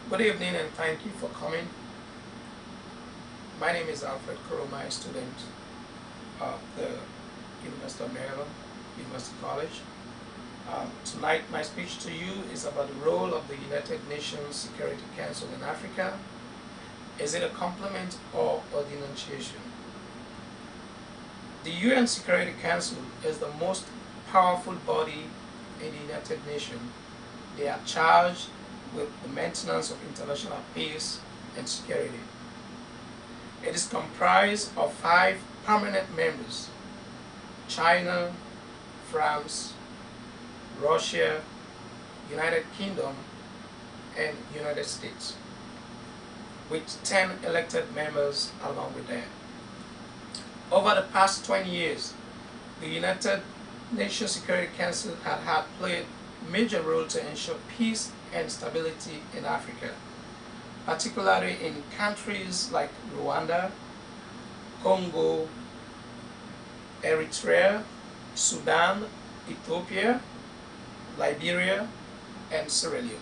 Good evening and thank you for coming. My name is Alfred Kuroma, a student of the University of Maryland, University College. Tonight my speech to you is about the role of the United Nations Security Council in Africa. Is it a complement or a denunciation? The UN Security Council is the most powerful body in the United Nations. They are charged with the maintenance of international peace and security. It is comprised of 5 permanent members: China, France, Russia, United Kingdom, and United States, with 10 elected members along with them. Over the past 20 years, the United Nations Security Council had played a major role to ensure peace and stability in Africa, particularly in countries like Rwanda, Congo, Eritrea, Sudan, Ethiopia, Liberia, and Sierra Leone.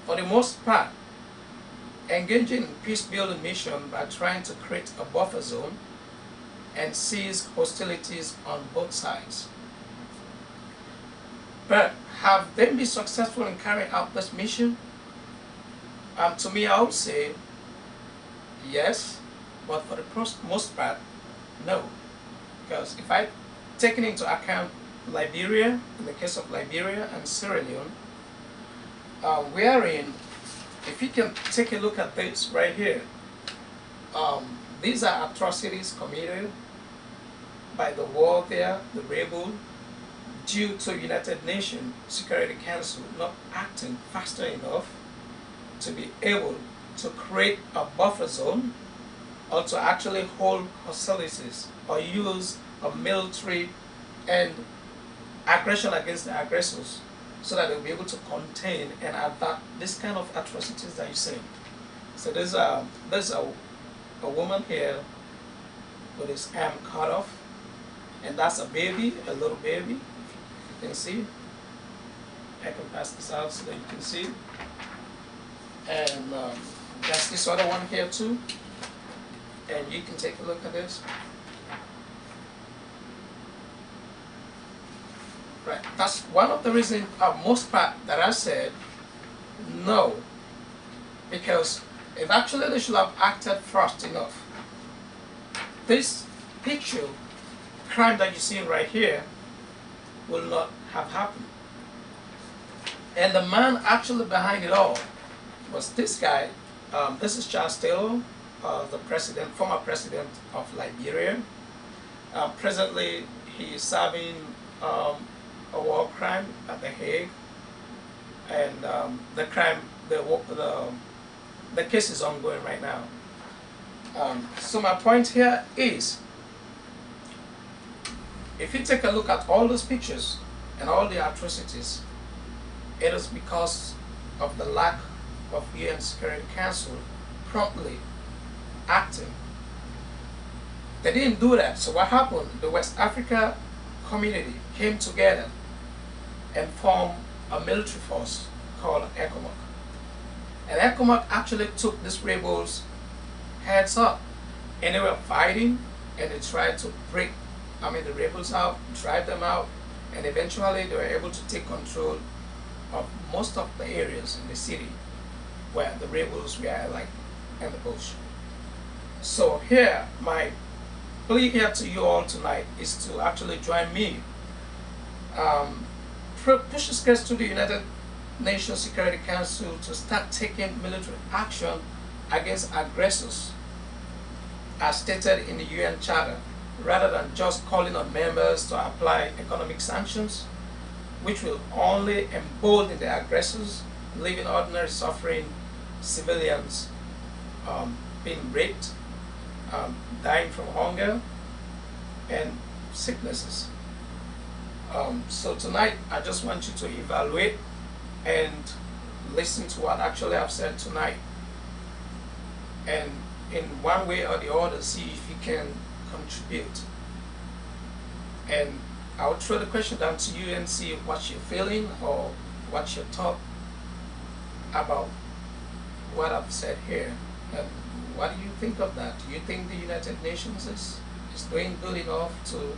For the most part, engaging in peace-building mission by trying to create a buffer zone and cease hostilities on both sides. But have they been successful in carrying out this mission? To me, I would say yes, but for the most part, no. Because if I taken into account Liberia, in the case of Liberia and Sierra Leone, wherein, if you can take a look at this right here, these are atrocities committed by the war there, the rebel, due to United Nations Security Council not acting faster enough to be able to create a buffer zone or to actually hold hostilities or use a military and aggression against the aggressors so that they'll be able to contain and avert this kind of atrocities that you're seeing. So there's a woman here with his arm cut off, and that's a baby, a little baby. You can see. I can pass this out so that you can see. And there's this other one here too. And you can take a look at this. Right. That's one of the reasons, most part, that I said no. Because if actually they should have acted fast enough, this picture, crime that you're seeing right here, will not have happened. And the man actually behind it all was this guy. This is Charles Taylor, the former president of Liberia. Presently, he is serving a war crime at The Hague, and the case is ongoing right now. So my point here is, if you take a look at all those pictures and all the atrocities, it is because of the lack of UN Security Council promptly acting. They didn't do that. So what happened? The West Africa community came together and formed a military force called ECOMOG. And ECOMOG actually took these rebels heads up, and they were fighting, and they tried to break the rebels out, drive them out, and eventually they were able to take control of most of the areas in the city where the rebels were like in the bush. So here, my plea here to you all tonight is to actually join me. Push this case to the United Nations Security Council to start taking military action against aggressors as stated in the UN Charter, rather than just calling on members to apply economic sanctions, which will only embolden the aggressors, leaving ordinary suffering civilians being raped, dying from hunger and sicknesses. So tonight, I just want you to evaluate and listen to what actually I've said tonight, and in one way or the other, see if you can contribute. And I'll throw the question down to you and see what you're feeling or what your thought about what I've said here. And what do you think of that? Do you think the United Nations is doing good enough to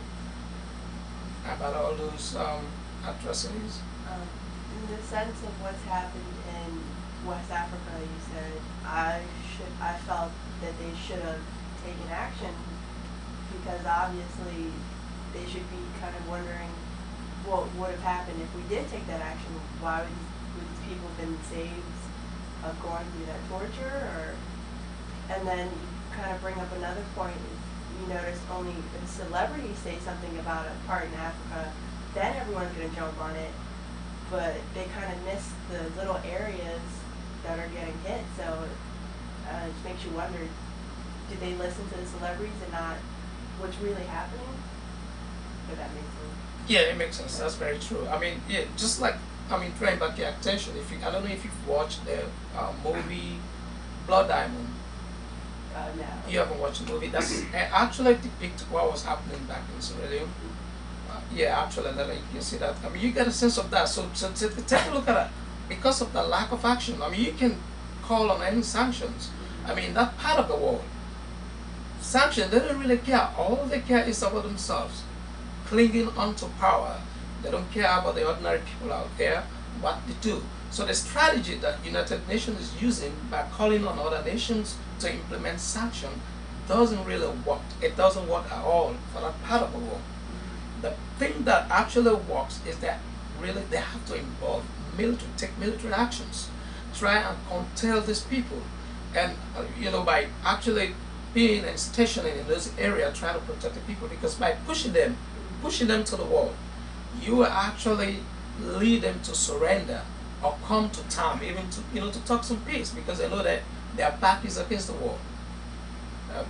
about all those atrocities? In the sense of what's happened in West Africa, you said I felt that they should have taken action because obviously they should be kind of wondering what would have happened if we did take that action. Why would these people have been saved of going through that torture? Or and then you kind of bring up another point. You notice only if celebrities say something about a part in Africa, then everyone's going to jump on it. But they kind of miss the little areas that are getting hit. So it just makes you wonder, did they listen to the celebrities and not what's really happening? If that makes sense. Yeah, it makes sense. That's very true. I mean, yeah, just like drawing back your attention. If you, I don't know if you've watched the movie Blood Diamond. No. You haven't watched the movie. That's actually depict what was happening back in Sierra Leone. Yeah, actually, then you can see that. I mean, you get a sense of that. So take a look at that. Because of the lack of action, I mean, you can call on any sanctions. I mean, that part of the world, sanctions, they don't really care. All they care is about themselves, clinging onto power. They don't care about the ordinary people out there, what they do. So the strategy that United Nations is using by calling on other nations to implement sanction doesn't really work. It doesn't work at all for that part of the world. The thing that actually works is that really they have to involve military, take military actions, try and curtail these people, and by actually being and stationing in those areas, trying to protect the people. Because by pushing them to the wall, you actually lead them to surrender or come to terms, even to talk some peace, because they know that their back is against the wall.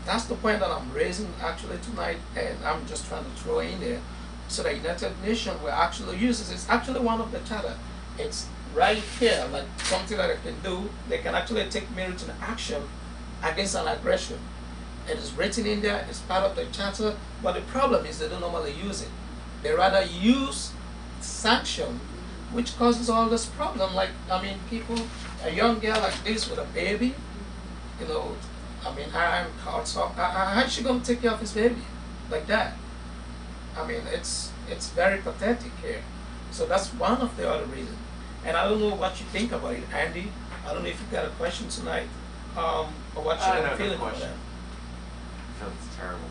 That's the point that I'm raising actually tonight, and I'm just trying to throw in there, so the United Nations will actually use this. It's actually one of the charter. It's right here, like something that they can do. They can actually take military action against an aggression. It is written in there. It's part of the charter. But the problem is they don't normally use it. They rather use sanction, which causes all this problem. Like, I mean, people, a young girl like this with a baby, I'm caught. So how is she going to take care of his baby like that? I mean, it's very pathetic here. So that's one of the other reasons. And I don't know what you think about it, Andy. I don't know if you got a question tonight, or what you're feeling about that. I feel it's terrible.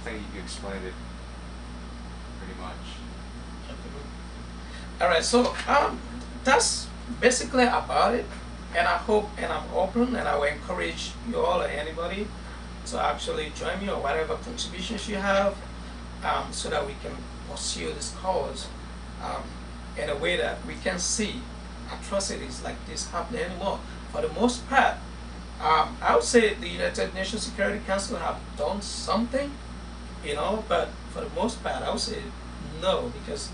I think you explained it pretty much. All right, so that's basically about it. And I hope, and I'm open, and I will encourage you all or anybody to actually join me or whatever contributions you have, so that we can pursue this cause in a way that we can see atrocities like this happening anymore. For the most part, I would say the United Nations Security Council have done something, but for the most part, I would say no, because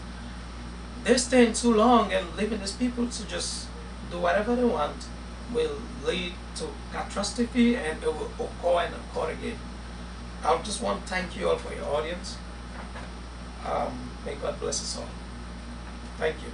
they're staying too long and leaving these people to just do whatever they want will lead to catastrophe, and it will occur and occur again. I just want to thank you all for your audience. May God bless us all. Thank you.